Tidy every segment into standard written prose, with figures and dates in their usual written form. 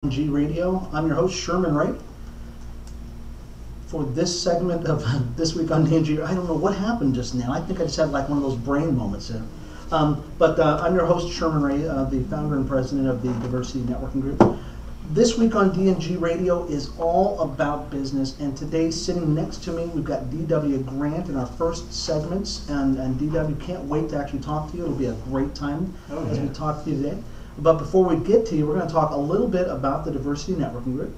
G Radio. I'm your host, Sherman Wright. For this segment of This Week on DNG, I don't know what happened just now. I think I just had like one of those brain moments there. I'm your host, Sherman Wright, the founder and president of the Diversity Networking Group. This Week on DNG Radio is all about business, and today sitting next to me, we've got D.W. Grant in our first segments, and D.W. can't wait to actually talk to you. It'll be a great time as we talk to you today. But before we get to you, we're going to talk a little bit about the Diversity Networking Group.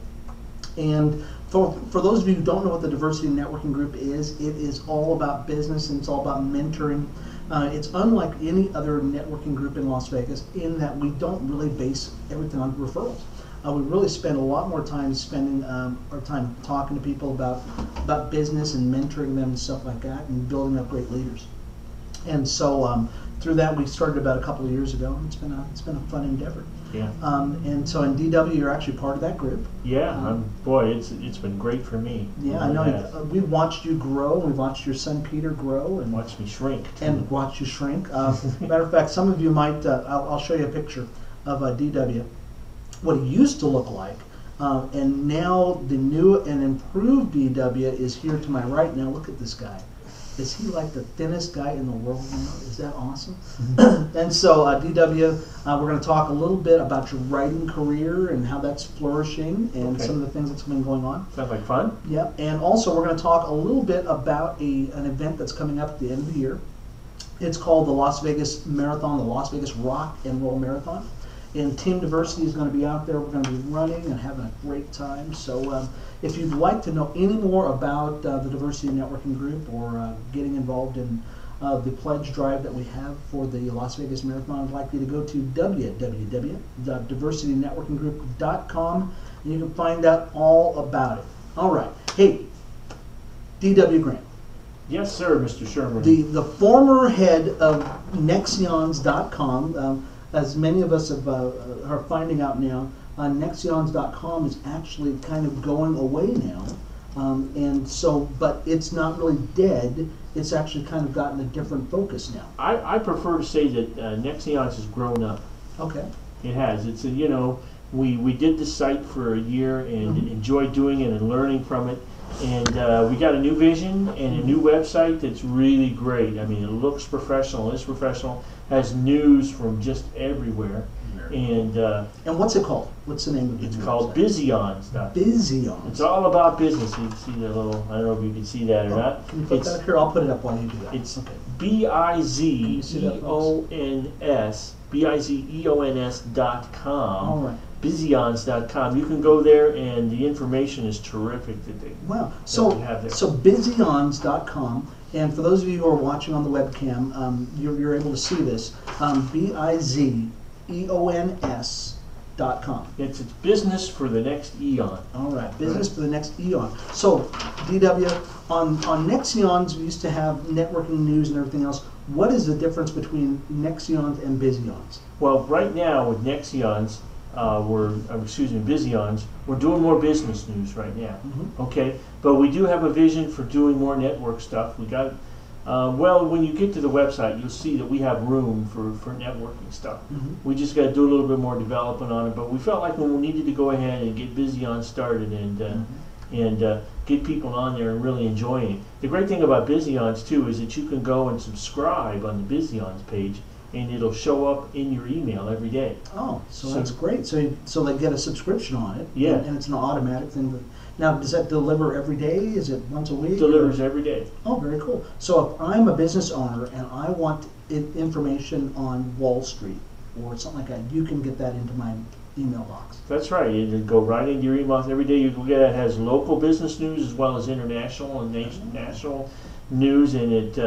And for those of you who don't know what the Diversity Networking Group is, it is all about business and it's all about mentoring. It's unlike any other networking group in Las Vegas in that we don't really base everything on referrals. We really spend a lot more time spending our time talking to people about business and mentoring them and stuff like that and building up great leaders. And so through that, we started about a couple of years ago. It's been a fun endeavor. Yeah. And so in DW, you're actually part of that group. Yeah. Boy, it's been great for me. Yeah, I know. We watched you grow. We watched your son Peter grow and watched me shrink. Too. And watched you shrink. Matter of fact, some of you might. I'll show you a picture of DW, what he used to look like, and now the new and improved DW is here to my right. Now look at this guy. Is he like the thinnest guy in the world now? Is that awesome? And so, DW, we're going to talk a little bit about your writing career and how that's flourishing and some of the things that's been going on. Sounds like fun. Yeah, and also we're going to talk a little bit about an event that's coming up at the end of the year. It's called the Las Vegas Marathon, the Las Vegas Rock and Roll Marathon. And Team Diversity is going to be out there. We're going to be running and having a great time. So if you'd like to know any more about the Diversity Networking Group or getting involved in the pledge drive that we have for the Las Vegas Marathon, I'd like you to go to www.diversitynetworkinggroup.com and you can find out all about it. All right. Hey, D.W. Grant. Yes, sir, Mr. Sherman. The former head of Nexions.com, as many of us are finding out now, Nexions.com is actually kind of going away now, and so, but it's not really dead. It's actually kind of gotten a different focus now. I prefer to say that Nexions has grown up. Okay. It has. It's we did the site for a year and enjoyed doing it and learning from it. And we got a new vision and a new website that's really great. I mean, it looks professional, it's professional, has news from just everywhere. And what's it called? What's the name of it? It's called Bizions. Bizions. It's all about business. You can see the little, I don't know if you can see that or not. Can you put that up here? I'll put it up while you do that. It's Bizeons.com. All right. Bizions.com. You can go there, and the information is terrific that they have there. So Bizions.com, and for those of you who are watching on the webcam, you're able to see this. Bizeons.com. It's business for the next eon. All right, business for the next eon. So, DW, on Nexions, we used to have networking news and everything else. What is the difference between Nexions and Bizions? Well, right now with Nexions, Bizions, we're doing more business news right now. Okay, but we do have a vision for doing more network stuff. We got, well, when you get to the website, you'll see that we have room for networking stuff. We just got to do a little bit more development on it. But we felt like when we needed to go ahead and get Bizions started and get people on there and really enjoying it. The great thing about Bizions too is that you can go and subscribe on the Bizions page, and it'll show up in your email every day. Oh, so that's great. So they get a subscription on it. Yeah. And it's an automatic thing. Now, does that deliver every day? Is it once a week? Delivers every day. Oh, very cool. So if I'm a business owner and I want information on Wall Street or something like that, you can get that into my email box. That's right. It'll go right into your email. Every day you will get it. Has local business news as well as international and national news, and it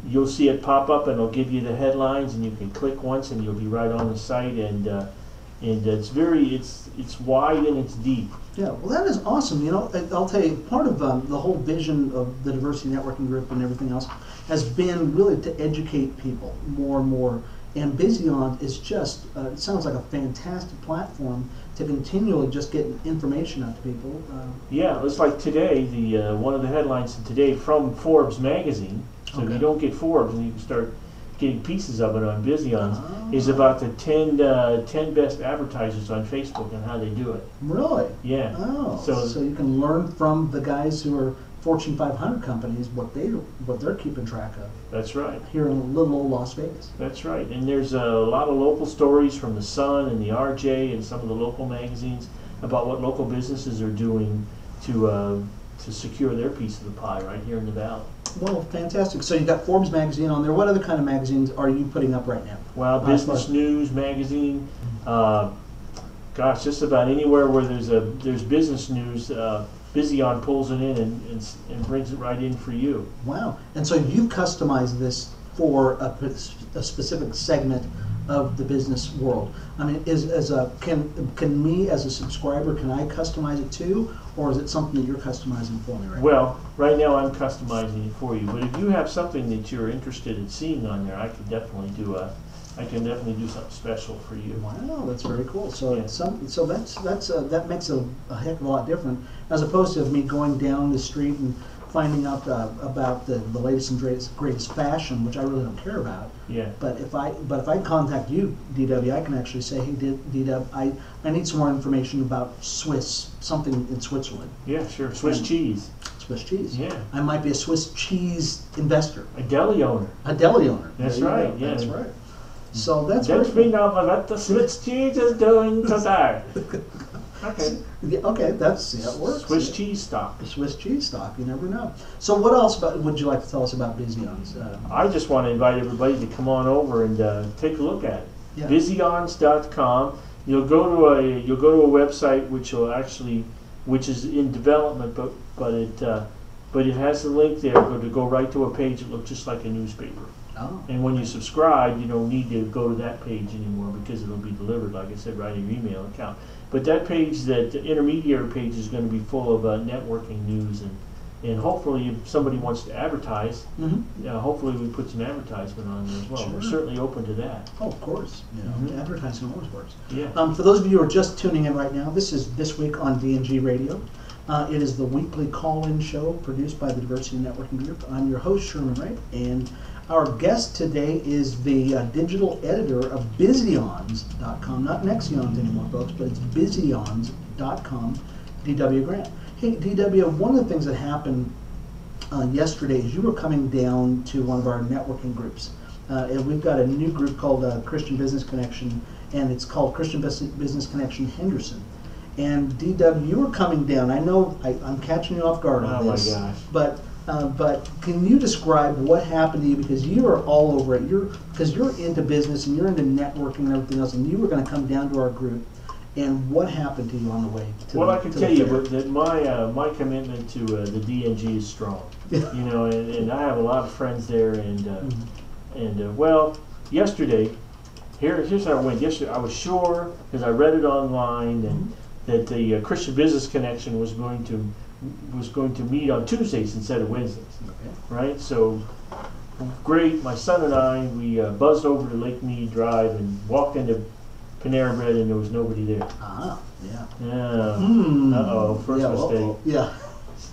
you'll see it pop up and it'll give you the headlines, and you can click once and you'll be right on the site, and it's wide and it's deep. Yeah, well, that is awesome. You know, I'll tell you, part of the whole vision of the Diversity Networking Group and everything else has been really to educate people more and more. And Bizions is just, it sounds like a fantastic platform to continually just get information out to people. Yeah, it's like today, one of the headlines today from Forbes magazine. So if you don't get Forbes, and you can start getting pieces of it on Vizions, is about the 10 best advertisers on Facebook and how they do it. Really? Yeah. Oh, So you can learn from the guys who are Fortune 500 companies what they're keeping track of. That's right. Here in little old Las Vegas. That's right. And there's a lot of local stories from the Sun and the RJ and some of the local magazines about what local businesses are doing to secure their piece of the pie right here in the Valley. Well, fantastic. So you got Forbes magazine on there. What other kind of magazines are you putting up right now? Well, Business News magazine. Gosh, just about anywhere where there's business news, Vizion pulls it in and brings it right in for you. Wow. And so you customized this for a specific segment of the business world. I mean, can me as a subscriber, can I customize it too, or is it something that you're customizing for me right now? Well, right now I'm customizing it for you. But if you have something that you're interested in seeing on there, I can definitely do something special for you. Wow, that's very cool. So Yeah. that makes a heck of a lot different as opposed to me going down the street and finding out about the latest and greatest fashion, which I really don't care about. Yeah. But if I contact you, DW, I can actually say, hey, DW, I need some more information about something in Switzerland. Yeah, sure. Swiss cheese. Swiss cheese. Yeah. I might be a Swiss cheese investor. A deli owner. A deli owner. That's There you right. go. Yeah. That's right. So that's Let very me know what the Swiss cheese is doing today. Okay. Yeah, okay, it works. Swiss cheese stock. Swiss cheese stock, you never know. So what else would you like to tell us about Vizions? I just want to invite everybody to come on over and take a look at it. Yeah. Vizions.com. You'll go to a website which is in development, but it has the link there to go right to a page that looks just like a newspaper. Oh. And when you subscribe, you don't need to go to that page anymore because it'll be delivered, like I said, right in your email account. But that page, that intermediary page, is going to be full of networking news, and hopefully if somebody wants to advertise, hopefully we put some advertisement on there as well. Sure. We're certainly open to that. Oh, of course. Advertising always works. Yeah. For those of you who are just tuning in right now, this is This Week on D&G Radio. It is the weekly call-in show produced by the Diversity Networking Group. I'm your host, Sherman Wright, and our guest today is the digital editor of Vizions.com, not Nexions anymore, folks, but it's Vizions.com, DW Grant. Hey, DW, one of the things that happened yesterday is you were coming down to one of our networking groups. And we've got a new group called Christian Business Connection, and it's called Christian Business Connection Henderson. And DW, you were coming down. I know I'm catching you off guard on this. Oh my gosh. But can you describe what happened to you? Because you are all over it. Because you're into business and you're into networking and everything else, and you were going to come down to our group. And what happened to you on the way to Well, I can tell you that my commitment to the DNG is strong. And I have a lot of friends there. And well, yesterday, here's how it went. Yesterday, I was sure because I read it online and that the Christian Business Connection was going to meet on Tuesdays instead of Wednesdays. Okay. Right? So, great. My son and I, we buzzed over to Lake Mead Drive and walked into Panera Bread, and there was nobody there. Ah, yeah. Yeah. Uh-oh, first mistake. Yeah.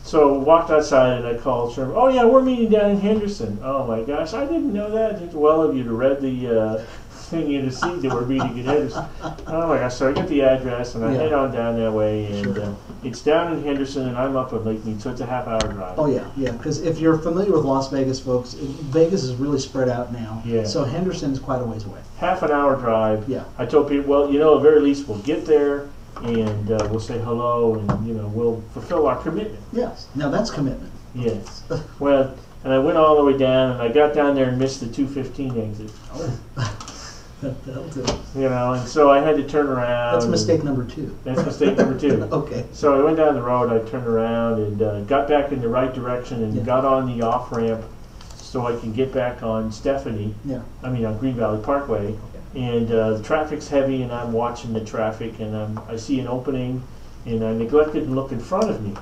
So walked outside and I called Sherman. Oh yeah, we're meeting down in Henderson. Oh my gosh, I didn't know that. It's well of you to read the thing in the seat that we're meeting in Henderson. Oh my gosh, so I get the address and I head on down that way, and it's down in Henderson and I'm up at Lake Mead, so it's a half-hour drive. Oh yeah, because if you're familiar with Las Vegas, folks, Vegas is really spread out now. Yeah. So Henderson is quite a ways away. Half an hour drive. Yeah. I told people, well, at the very least we'll get there and we'll say hello and we'll fulfill our commitment. Yes. Now that's commitment. Yes. Well, and I went all the way down and I got down there and missed the 215 exit. Oh. That'll do. And so I had to turn around. That's mistake number 2. That's mistake number 2. Okay. So I went down the road, I turned around and got back in the right direction and got on the off-ramp so I can get back on Stephanie. Yeah. I mean on Green Valley Parkway. Okay. And the traffic's heavy and I'm watching the traffic and I see an opening and I neglected to look in front of me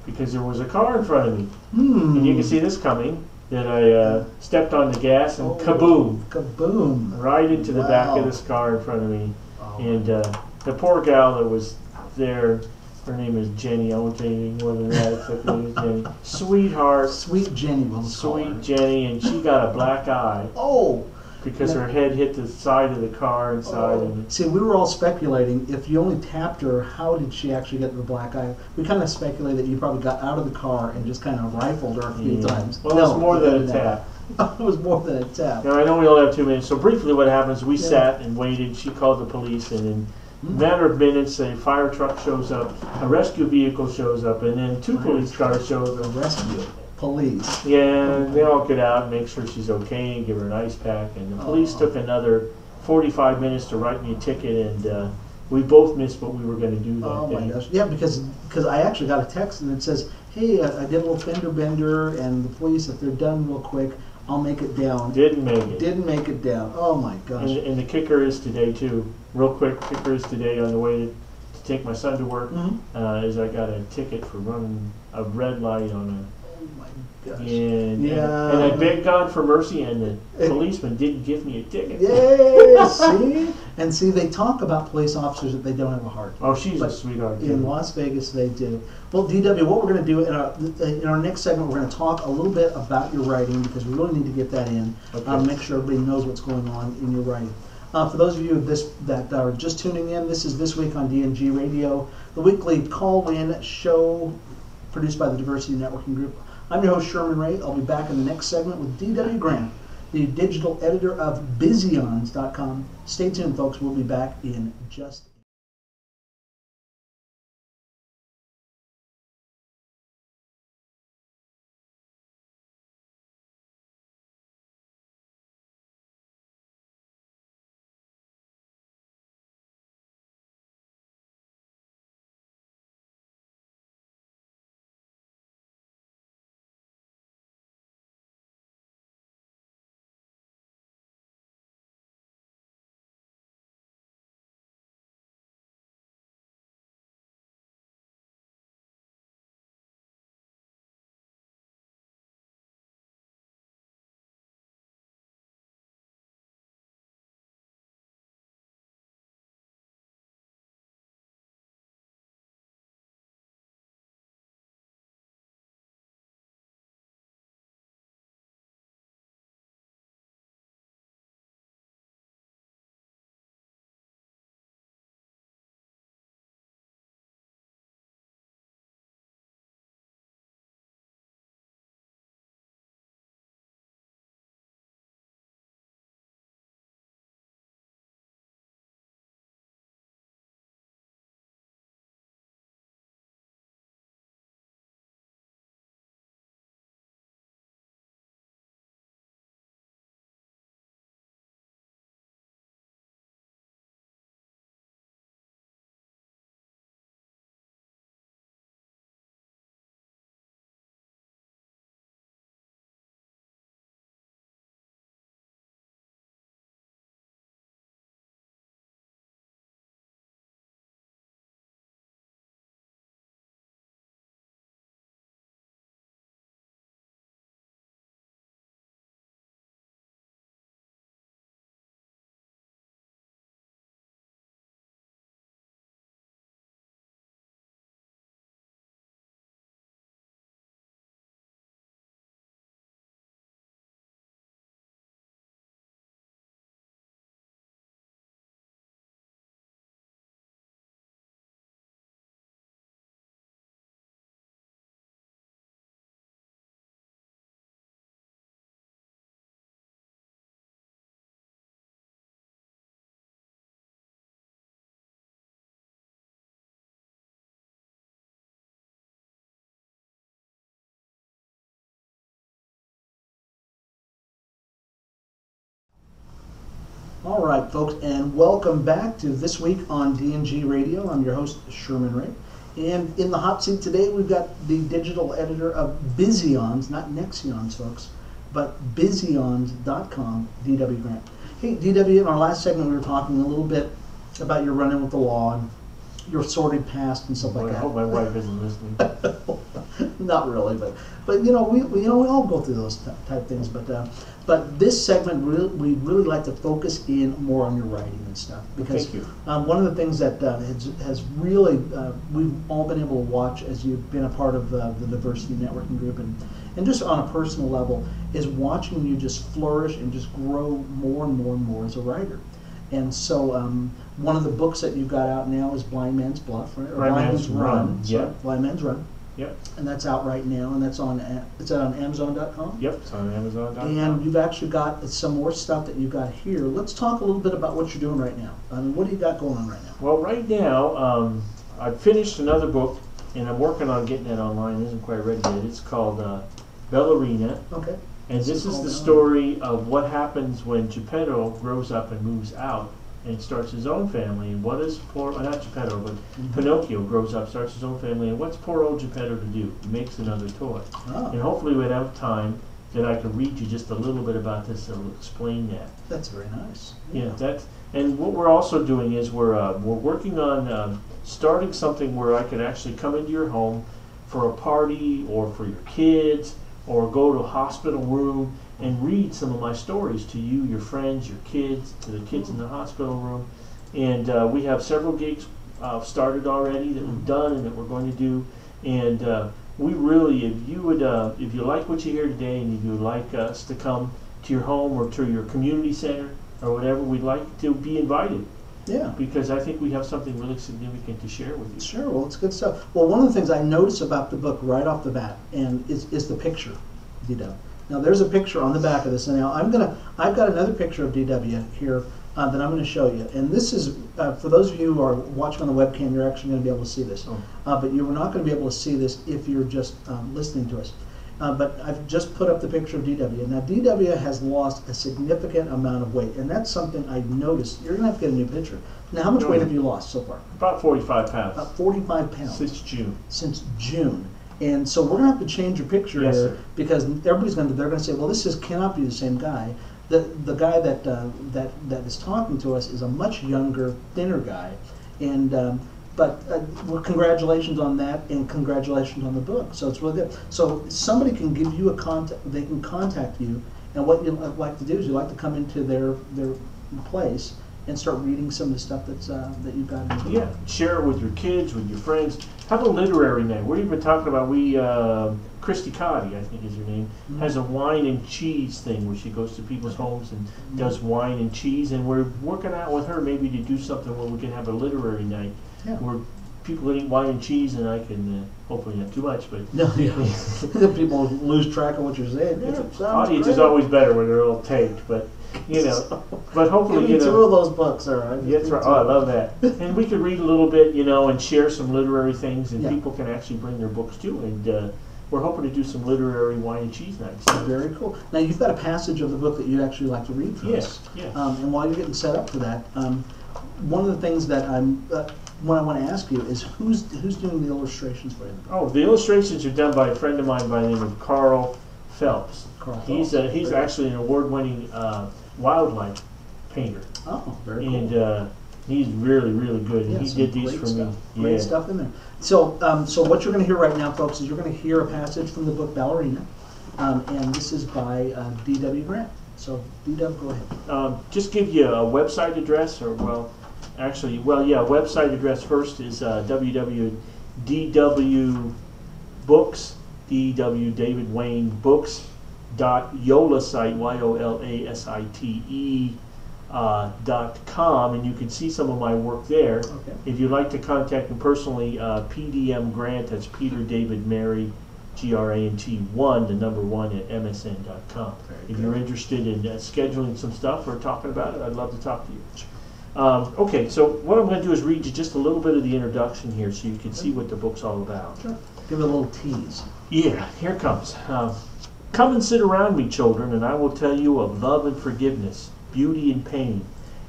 because there was a car in front of me. And you can see this coming. That I stepped on the gas and kaboom! Kaboom! Right into the back of this car in front of me. Oh. And the poor gal that was there, her name is Jenny. I won't tell you anything more than that except her name is Jenny. Sweetheart. Sweet Jenny, Sweet Jenny, and she got a black eye. Oh! because her head hit the side of the car inside. And see, we were all speculating, if you only tapped her, how did she actually get the black eye? We kind of speculated that you probably got out of the car and just kind of rifled her a few times. Well, it was more than a tap. It was more than a tap. Now, I know we only have 2 minutes, so briefly what happens, we sat and waited. She called the police, and in a matter of minutes, a fire truck shows up, a rescue vehicle shows up, and then 2 police cars show up. The rescue police. Yeah, they all get out and make sure she's okay and give her an ice pack. And the police took another 45 minutes to write me a ticket, and we both missed what we were going to do that day. Oh my gosh! Yeah, because I actually got a text and it says, "Hey, I did a little fender bender, and the police, if they're done real quick, I'll make it down." Didn't make it. Didn't make it down. Oh my gosh! And the kicker is today too. Real quick, kicker is today on the way to take my son to work. Is I got a ticket for running a red light on a. Oh my gosh! And I begged God for mercy, and the policeman didn't give me a ticket. Yay! See? And see, they talk about police officers that they don't have a heart. Oh, she's a sweetheart. In Las Vegas, they do. Well, DW, what we're going to do in our next segment, we're going to talk a little bit about your writing, because we really need to get that in. Okay. Make sure everybody knows what's going on in your writing. For those of you that are just tuning in, this is This Week on DNG Radio, the weekly call-in show produced by the Diversity Networking Group. I'm your host, Sherman Ray. I'll be back in the next segment with D.W. Grant, the digital editor of Busyons.com. Stay tuned, folks. We'll be back in just All right, folks, and welcome back to This Week on DNG Radio. I'm your host, Sherman Ray. And in the hot seat today, we've got the digital editor of Busyons, not Nexions, folks, but Busyons.com, D.W. Grant. Hey, D.W., in our last segment, we were talking a little bit about your run-in with the law your sordid past and stuff like Well, I that. hope my wife isn't listening. Not really, but you know we all go through those type things. But this segment we really like to focus in more on your writing and stuff because Thank you. one of the things that has really we've all been able to watch as you've been a part of the diversity networking group and just on a personal level is watching you just flourish and just grow more and more and more as a writer. And so one of the books that you've got out now is Blind Man's Bluff, right? Or Blind Man's Run. Sorry, Yeah. Blind Man's Run. Yep. And that's out right now, and that's on it's on Amazon.com. Yep. It's on Amazon.com. And you've actually got some more stuff that you've got here. Let's talk a little bit about what you're doing right now. I mean, what do you got going on right now? Well, right now, I've finished another book, and I'm working on getting it online. It isn't quite ready yet. It's called Ballerina. Okay. And this is the story of what happens when Geppetto grows up and moves out and starts his own family. And what is not Geppetto, but Pinocchio grows up, starts his own family. And what's poor old Geppetto to do? He makes another toy. Oh. And hopefully we'd have time that I can read you just a little bit about this and will explain that. That's very nice. Yeah, and what we're also doing is we're working on starting something where I could actually come into your home for a party or for your kids or go to a hospital room and read some of my stories to you, your friends, your kids, to the kids in the hospital room. And we have several gigs started already that we've done and that we're going to do. And we really, if you like what you hear today and if you would like us to come to your home or to your community center or whatever, we'd like to be invited. Yeah. Because I think we have something really significant to share with you. Sure. Well, it's good stuff. Well, one of the things I noticed about the book right off the bat and is the picture, DW. Now, there's a picture on the back of this, and now I've got another picture of DW here that I'm going to show you. And this is for those of you who are watching on the webcam, you're actually going to be able to see this, but you're not going to be able to see this if you're just listening to us. But I've just put up the picture of DW. Now, DW has lost a significant amount of weight, and that's something I noticed. You're going to have to get a new picture. Now, how much weight have you lost so far? About 45 pounds. About 45 pounds. Since June. Since June. And so we're going to have to change your picture Yes, here sir. because everybody's going to, they're going to say, well, cannot be the same guy. The guy that is talking to us is a much younger, thinner guy. And but well, congratulations on that, and congratulations on the book. So it's really good. So somebody can give you a contact. They can contact you, and what you like to do is you like to come into their place and start reading some of the stuff that's that you've got in the book. Yeah, share it with your kids, with your friends. Have a literary night. We're even talking about Christy Cotty, I think is her name, has a wine and cheese thing where she goes to people's homes and does wine and cheese. And we're working out with her maybe to do something where we can have a literary night where people can eat wine and cheese, and I can hopefully not too much, but No, people lose track of what you're saying. audience is always better when they're all taped, but you know, but hopefully Give me two of those books, all right? That's right. Oh, I love that. And we could read a little bit, you know, and share some literary things, and people can actually bring their books too. And we're hoping to do some literary wine and cheese nights. Very cool. Now, you've got a passage of the book that you'd actually like to read for us. Yes. And while you're getting set up for that, one of the things that what I want to ask you is who's doing the illustrations for you? Oh, the illustrations are done by a friend of mine by the name of Carl Phelps. He's actually an award-winning wildlife painter. Oh, very cool. And he's really, really good. And he did these for me. Great stuff in there. So, so what you're going to hear right now, folks, is you're going to hear a passage from the book Ballerina, and this is by D.W. Grant. So, D.W., go ahead. Just give you a website address, or website address first is www.dwbooks, D.W. David Wayne Books, .yolasite, yolasite.com, and you can see some of my work there. Okay. If you'd like to contact me personally, PDM Grant, that's Peter David Mary GRANT1, the number 1 at msn.com. If you're interested in scheduling some stuff or talking about it, I'd love to talk to you. Okay, so what I'm going to do is read you just a little bit of the introduction here so you can see what the book's all about. Sure. Give it a little tease. Yeah, here it comes. Come and sit around me, children, and I will tell you of love and forgiveness, beauty and pain,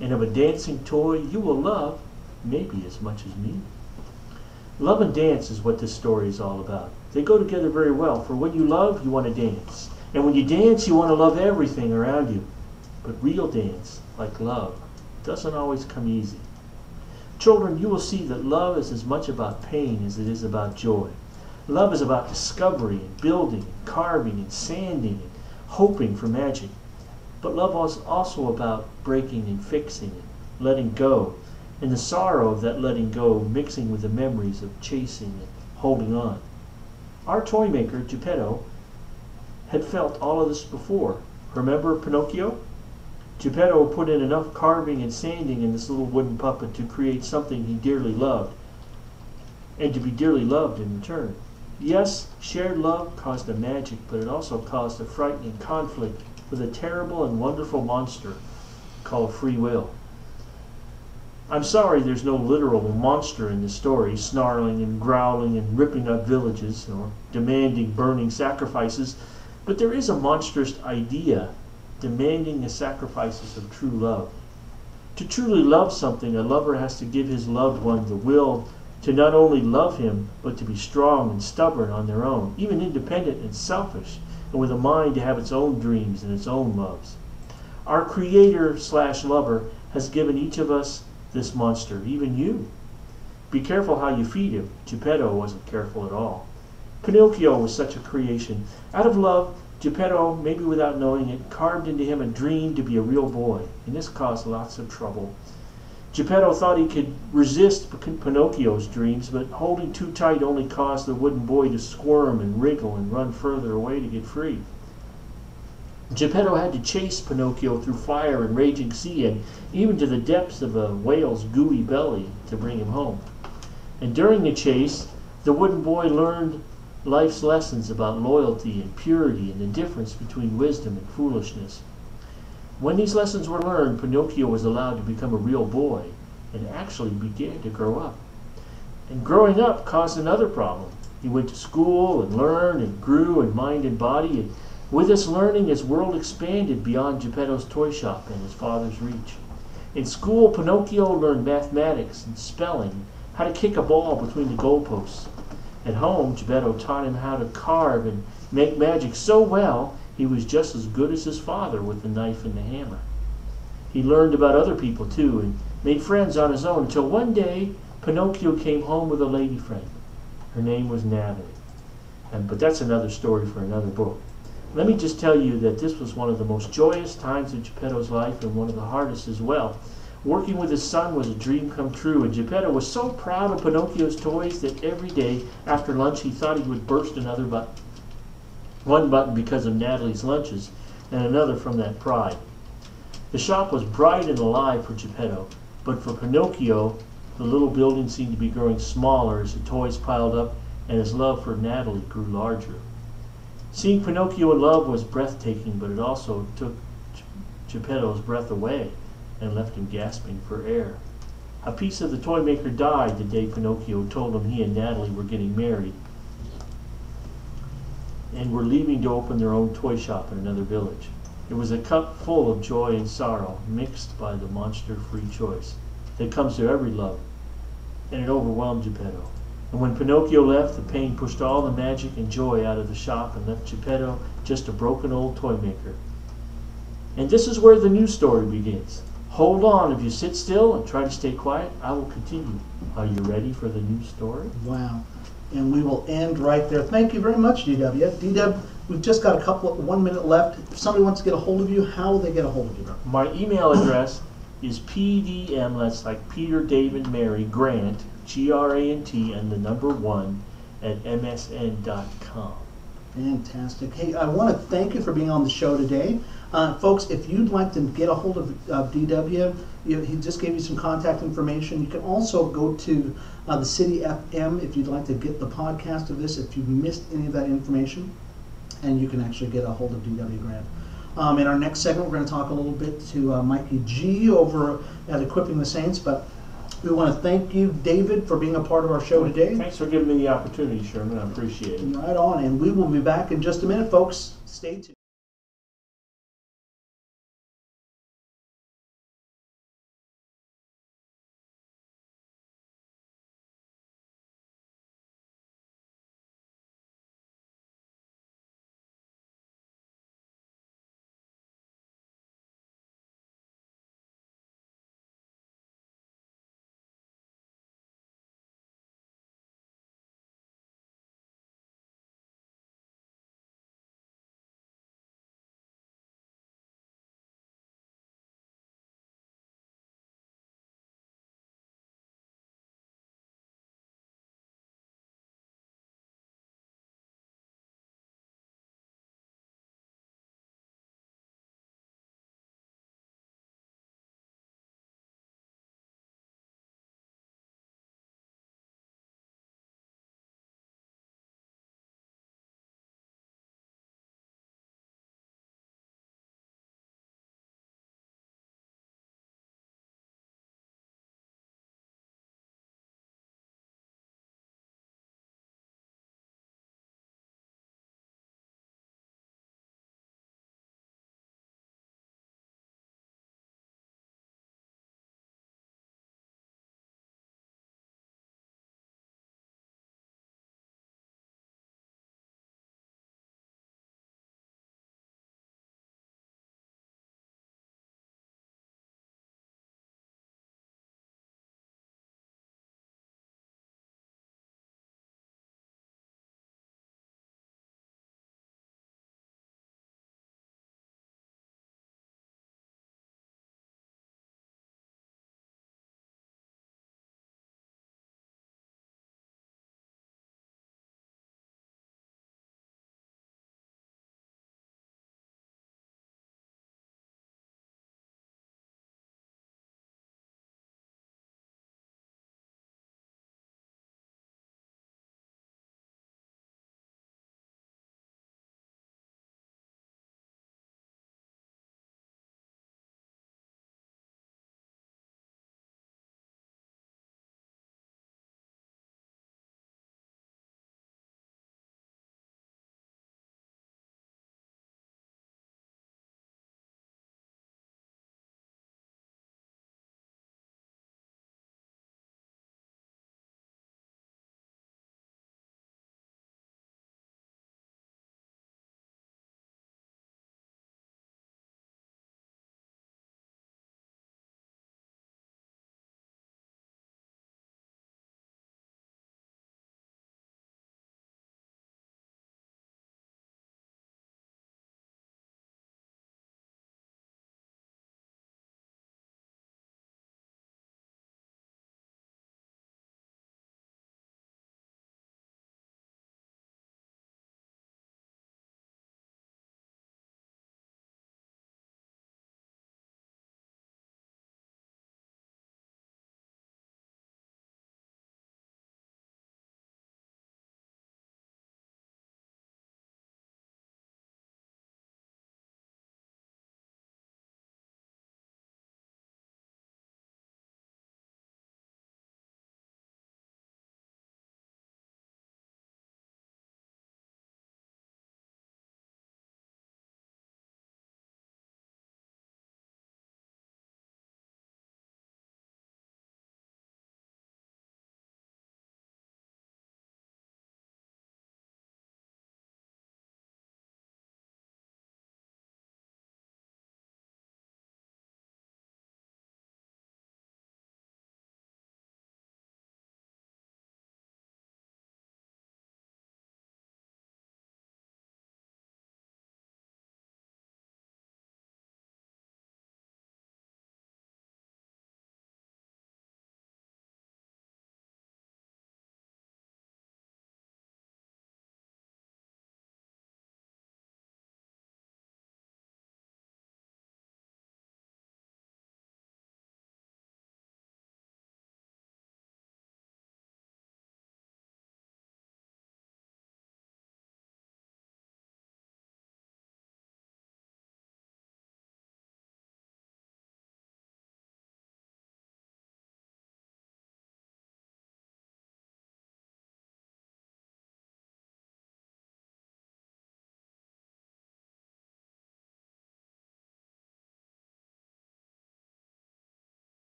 and of a dancing toy you will love maybe as much as me. Love and dance is what this story is all about. They go together very well, for when you love, you want to dance. And when you dance, you want to love everything around you. But real dance, like love, doesn't always come easy. Children, you will see that love is as much about pain as it is about joy. Love is about discovery and building and carving and sanding and hoping for magic. But love is also about breaking and fixing and letting go, and the sorrow of that letting go mixing with the memories of chasing and holding on. Our toy maker, Geppetto, had felt all of this before. Remember Pinocchio? Geppetto put in enough carving and sanding in this little wooden puppet to create something he dearly loved, and to be dearly loved in return. Yes, shared love caused a magic, but it also caused a frightening conflict with a terrible and wonderful monster called free will. I'm sorry there's no literal monster in the story, snarling and growling and ripping up villages or demanding burning sacrifices, but there is a monstrous idea demanding the sacrifices of true love. To truly love something, a lover has to give his loved one the will to not only love him, but to be strong and stubborn on their own, even independent and selfish, and with a mind to have its own dreams and its own loves. Our creator/lover has given each of us this monster, even you. Be careful how you feed him. Geppetto wasn't careful at all. Pinocchio was such a creation. Out of love, Geppetto, maybe without knowing it, carved into him a dream to be a real boy, and this caused lots of trouble. Geppetto thought he could resist Pinocchio's dreams, but holding too tight only caused the wooden boy to squirm and wriggle and run further away to get free. Geppetto had to chase Pinocchio through fire and raging sea, and even to the depths of a whale's gooey belly to bring him home. And during the chase, the wooden boy learned life's lessons about loyalty and purity and the difference between wisdom and foolishness. When these lessons were learned, Pinocchio was allowed to become a real boy and actually began to grow up. And growing up caused another problem. He went to school and learned and grew in mind and body, and with this learning, his world expanded beyond Geppetto's toy shop and his father's reach. In school, Pinocchio learned mathematics and spelling, how to kick a ball between the goalposts. At home, Geppetto taught him how to carve and make magic so well he was just as good as his father with the knife and the hammer. He learned about other people too and made friends on his own until one day Pinocchio came home with a lady friend. Her name was Natalie. But that's another story for another book. Let me just tell you that this was one of the most joyous times of Geppetto's life and one of the hardest as well. Working with his son was a dream come true, and Geppetto was so proud of Pinocchio's toys that every day after lunch he thought he would burst another button. One button because of Natalie's lunches, and another from that pride. The shop was bright and alive for Geppetto, but for Pinocchio, the little building seemed to be growing smaller as the toys piled up, and his love for Natalie grew larger. Seeing Pinocchio in love was breathtaking, but it also took Geppetto's breath away and left him gasping for air. A piece of the toy maker died the day Pinocchio told him he and Natalie were getting married and were leaving to open their own toy shop in another village. It was a cup full of joy and sorrow, mixed by the monster-free choice that comes to every love, and it overwhelmed Geppetto. And when Pinocchio left, the pain pushed all the magic and joy out of the shop and left Geppetto just a broken old toy maker. And this is where the new story begins. Hold on, if you sit still and try to stay quiet, I will continue. Are you ready for the new story? Wow. And we will end right there. Thank you very much, DW. DW, we've just got 1 minute left. If somebody wants to get a hold of you, how will they get a hold of you? My email address is PDM, that's like Peter, David, Mary, Grant, GRANT, and the number 1 at MSN.com. Fantastic. Hey, I want to thank you for being on the show today. Folks, if you'd like to get a hold of DW, he just gave you some contact information. You can also go to the City FM if you'd like to get the podcast of this, if you've missed any of that information, and you can actually get a hold of DW Grant. In our next segment, we're going to talk a little bit to Mikey G over at Equipping the Saints, but we want to thank you, David, for being a part of our show today. Thanks for giving me the opportunity, Sherman. I appreciate it. Right on, and we will be back in just a minute, folks. Stay tuned.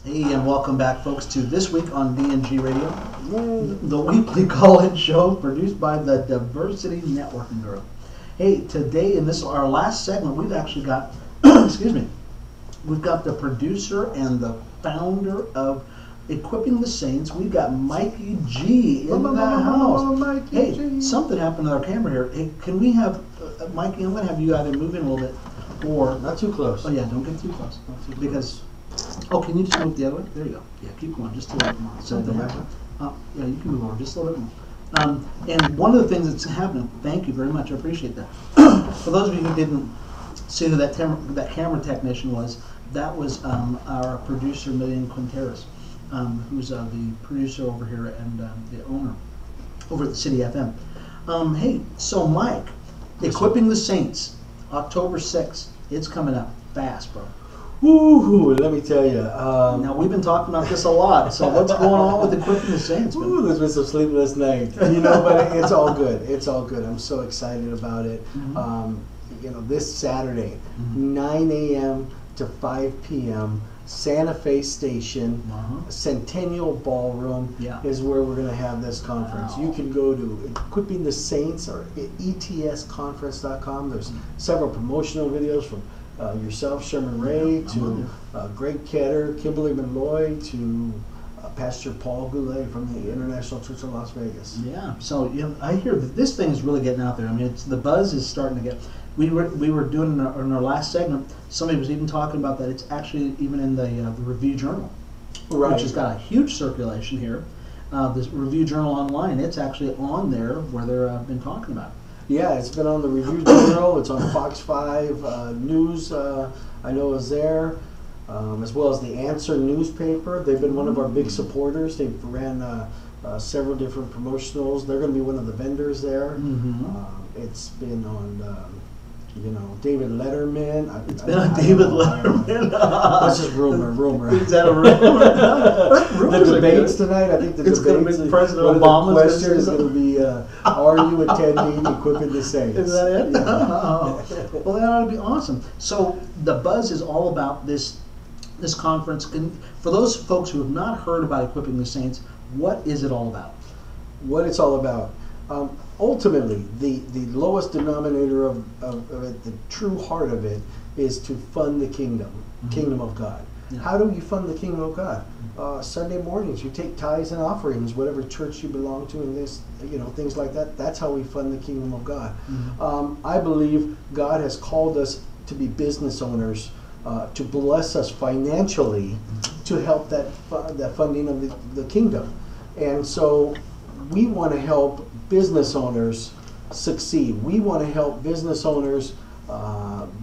Hey, and welcome back, folks, to This Week on VNG Radio, the weekly call-in show produced by the Diversity Networking Group. Hey, today in this our last segment, we've actually got, excuse me, we've got the producer and the founder of Equipping the Saints. We've got Mikey G in the house. Hey, something happened to our camera here. Hey, can we have Mikey? I'm going to have you either move in a little bit or not too close. Oh yeah, don't get too close because. Oh, can you just move the other way? There you go. Yeah, keep going, just a little bit more. So yeah, you can move over just a little bit more. And one of the things that's happening, thank you very much, I appreciate that. For those of you who didn't see who that camera technician was, that was our producer, Millian Quinteros, who's the producer over here and the owner over at the City FM. Hey, so Mike, Equipping the Saints, October 6th, it's coming up fast, bro. Woo! Let me tell you. Now we've been talking about this a lot. So what's going on with Equipping the Saints? Ooh, there's been some sleepless nights. You know, but it's all good. It's all good. I'm so excited about it. You know, this Saturday, 9 a.m. to 5 p.m. Santa Fe Station, Centennial Ballroom is where we're going to have this conference. You can go to Equipping the Saints or etsconference.com. There's several promotional videos from yourself, Sherman Ray, to Greg Ketter, Kimberly Malloy, to Pastor Paul Goulet from the International Church of Las Vegas. Yeah, so you know, I hear that this thing is really getting out there. I mean, the buzz is starting to get. We were doing in our last segment. Somebody was even talking about that. It's actually even in the Review Journal, which has got a huge circulation here. This Review Journal online, it's actually on there where they've been talking about it. Yeah, it's been on the Review Journal. It's on Fox 5 News. I know is there, as well as the Answer newspaper. They've been one of our big supporters. They've ran several different promotionals. They're going to be one of the vendors there. It's been on, you know, David Letterman. It's been on David Letterman. That's just rumor. Is that a rumor? The debates tonight. I think the it's debates. Going to be President Obama's question is going to be, are you attending Equipping the Saints? Is that it? Yeah. Well, that ought to be awesome. So the buzz is all about this conference. For those folks who have not heard about Equipping the Saints, what is it all about? What it's all about. Ultimately, the lowest denominator of it, the true heart of it, is to fund the kingdom of God. Yeah. How do you fund the kingdom of God? Sunday mornings, you take tithes and offerings, whatever church you belong to, and this, you know, things like that. That's how we fund the kingdom of God. I believe God has called us to be business owners, to bless us financially, to help that funding of the kingdom, and so we want to help business owners succeed. We want to help business owners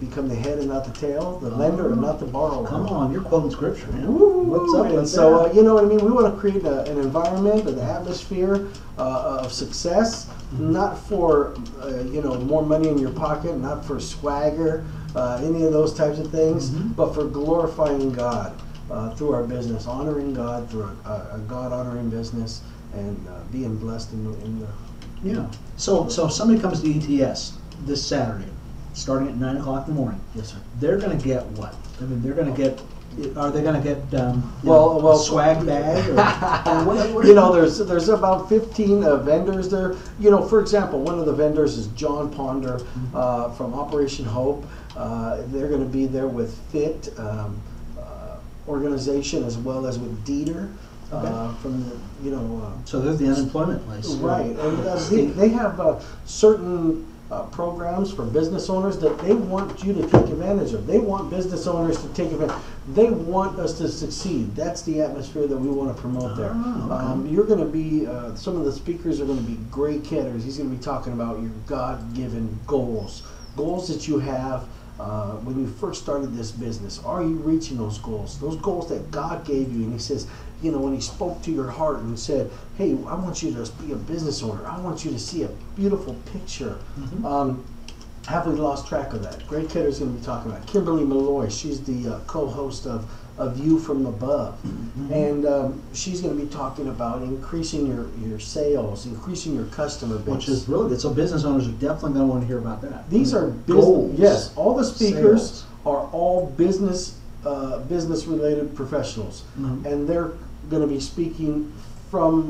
become the head and not the tail, the lender and not the borrower. Come on, you're quoting scripture, man. What's up? And so, you know what I mean? We want to create an environment, an atmosphere of success, not for, you know, more money in your pocket, not for swagger, any of those types of things, but for glorifying God through our business, honoring God through a God-honoring business, and being blessed in the yeah. So somebody comes to ETS this Saturday, starting at 9 o'clock in the morning. Yes, sir. They're going to get what? I mean, they're going to get. Are they going to get well, swag bag? Or what you know, there's about 15 vendors there. You know, for example, one of the vendors is John Ponder from Operation Hope. They're going to be there with FIT organization as well as with Dieter. From the, you know, so they're the unemployment place, right? And they have certain programs for business owners that they want you to take advantage of. They want business owners to take advantage. They want us to succeed. That's the atmosphere that we want to promote there. Okay. You're going to be some of the speakers are going to be Greg Ketters. He's going to be talking about your God-given goals that you have. When you first started this business, are you reaching those goals that God gave you? And he says, you know, when he spoke to your heart and said, hey, I want you to be a business owner. I want you to see a beautiful picture. Have we lost track of that? Greg Ketter is going to be talking about Kimberly Malloy. She's the co-host of View from Above. And she's going to be talking about increasing your sales, increasing your customer base. Which is really good. So business owners are definitely going to want to hear about that. These are goals. Yes, all the speakers are all business business-related professionals, Mhm. and they're going to be speaking from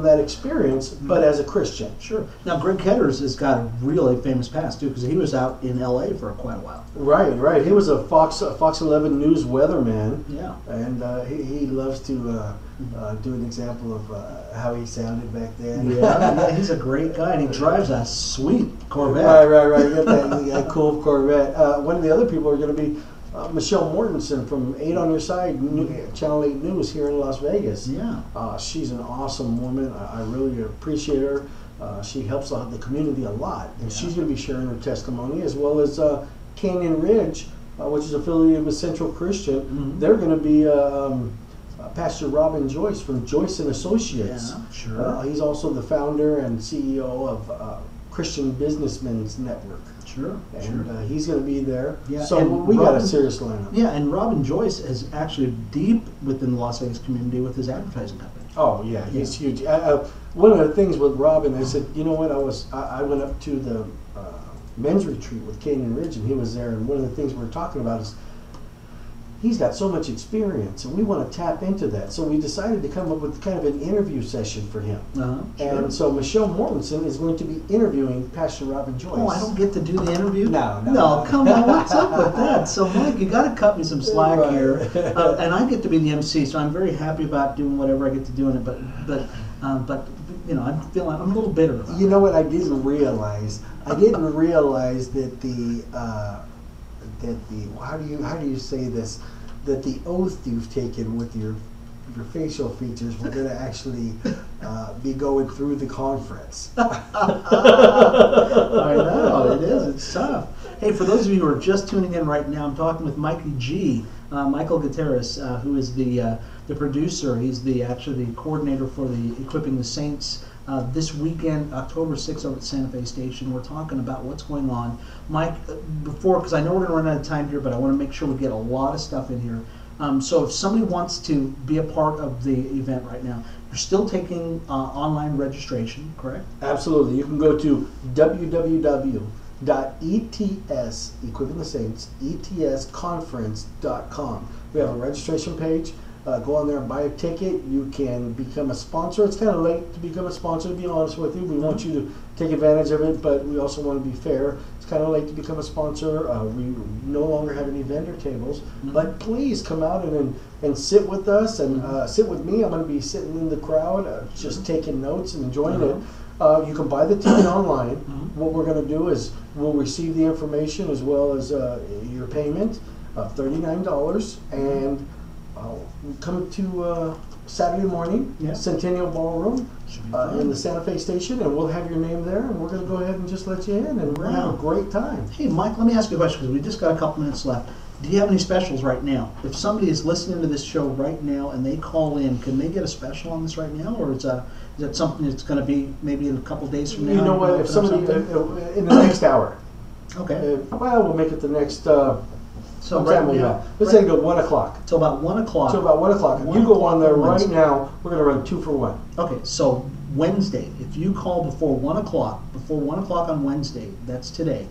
that experience, but as a Christian. Sure. Now, Greg Ketters has got a really famous past too, because he was out in L.A. for quite a while. Right, right. He was a Fox 11 News weatherman, Yeah. and he loves to do an example of how he sounded back then. Yeah, he's a great guy, and he drives a sweet Corvette. Right. You got that cool Corvette. One of the other people are going to be Michelle Mortensen from 8 on Your Side, Channel 8 News here in Las Vegas. Yeah. She's an awesome woman. I really appreciate her. She helps out the community a lot, and Yeah. she's going to be sharing her testimony, as well as Canyon Ridge, which is affiliated with Central Christian. Mhm. They're going to be Pastor Robin Joyce from Joyce and Associates. Yeah, sure. He's also the founder and CEO of Christian Businessmen's Network. Sure. And he's going to be there. Yeah, So and we got a Robin- serious lineup. Yeah, and Robin Joyce is actually deep within the Las Vegas community with his advertising company. Oh yeah, he's huge. One of the things with Robin, I said, you know what? I went up to the men's retreat with Canyon Ridge, and he was there. And one of the things we were talking about is he's got so much experience, and we want to tap into that. So we decided to come up with kind of an interview session for him. Sure. And so Michelle Mortensen is going to be interviewing Pastor Robin Joyce. Oh, I don't get to do the interview? No. Come on, what's up with that? So, Mike, you got to cut me some slack Right. here. And I get to be the MC, so I'm very happy about doing whatever I get to do in it. But you know, I'm a little bitter about You it. know what? I didn't realize that the how do you say this? That the oath you've taken with your facial features were going to actually be going through the conference. I know, it is. It's tough. Hey, for those of you who are just tuning in right now, I'm talking with Mikey G, Michael Gutierrez, who is the producer. He's actually the coordinator for the Equipping the Saints. This weekend, October 6th, over at Santa Fe Station, we're talking about what's going on. Mike, because I know we're going to run out of time here, but I want to make sure we get a lot of stuff in here. So if somebody wants to be a part of the event right now, you're still taking online registration, correct? Absolutely. You can go to www.ets, Equipping the Saints, etsconference.com. We have a registration page. Go on there and buy a ticket. You can become a sponsor. It's kind of late to become a sponsor, to be honest with you. We want you to take advantage of it, but we also want to be fair. It's kind of late to become a sponsor. We no longer have any vendor tables, but please come out and sit with us and sit with me. I'm going to be sitting in the crowd, just taking notes and enjoying it. You can buy the ticket online. What we're going to do is we'll receive the information as well as your payment of $39, and come to Saturday morning, Centennial Ballroom in the Santa Fe Station, and we'll have your name there, and we're going to go ahead and just let you in, and we're going to have a great time. Hey, Mike, let me ask you a question, because we just got a couple minutes left. Do you have any specials right now? If somebody is listening to this show right now and they call in, can they get a special on this right now, or is that something that's going to be maybe in a couple days from now? You know what? If somebody in the next hour, okay, well, we'll make it the next. so what right time we now, got? Let's say go 1 o'clock. till about 1 o'clock. So about 1 o'clock. If 1 you go on there o'clock on right Wednesday. now, we're going to run 2 for 1. Okay, so Wednesday, if you call before 1 o'clock, on Wednesday, that's today,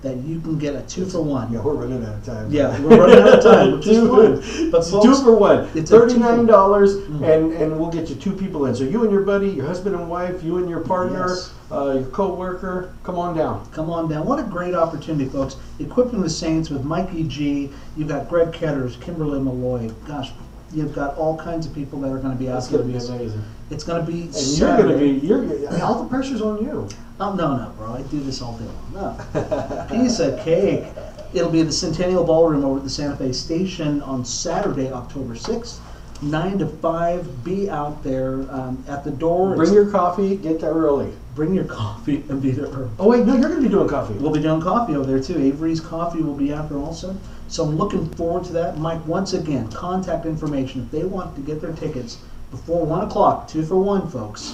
that you can get a 2 for 1. Yeah, we're running out of time. Yeah, we're running out of time, which is fine. But It's folks, 2 for 1. it's a 2 for $39, and we'll get you 2 people in. So you and your buddy, your husband and wife, you and your partner, Yes. your co-worker, come on down. Come on down. What a great opportunity, folks. Equipping the Saints with Mikey G. You've got Greg Ketters, Kimberly Malloy. Gosh, you've got all kinds of people that are going to be out It's there. going to be amazing. It's going to be And Saturday. you're going to be, all the pressure's on you. Oh, no, bro. I do this all day long. No. Piece of cake. It'll be at the Centennial Ballroom over at the Santa Fe Station on Saturday, October 6th, 9 to 5. Be out there at the door. Bring your coffee, get there early. Bring your coffee and be there early. Oh wait, no, you're going to be doing coffee. We'll be doing coffee over there too. Avery's Coffee will be out there also. So I'm looking forward to that. Mike, once again, contact information. If they want to get their tickets before 1 o'clock, 2 for 1, folks,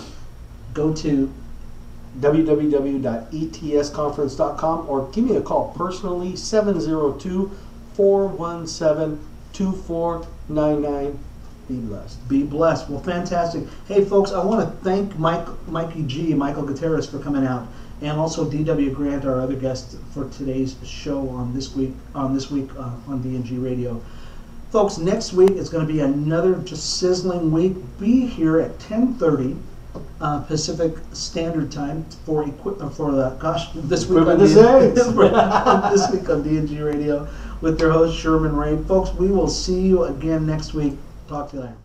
go to www.etsconference.com or give me a call personally, 702-417-2499. Be blessed. Be Blessed. Well, fantastic. Hey, folks, I want to thank Mikey G, Michael Gutierrez, for coming out, and also D.W. Grant, our other guest for today's show on this week on DNG Radio. Folks, next week is going to be another just sizzling week. Be here at 10:30 Pacific Standard Time for this week on this week on DNG Radio with their host Sherman Ray. Folks, we will see you again next week. Talk to you later.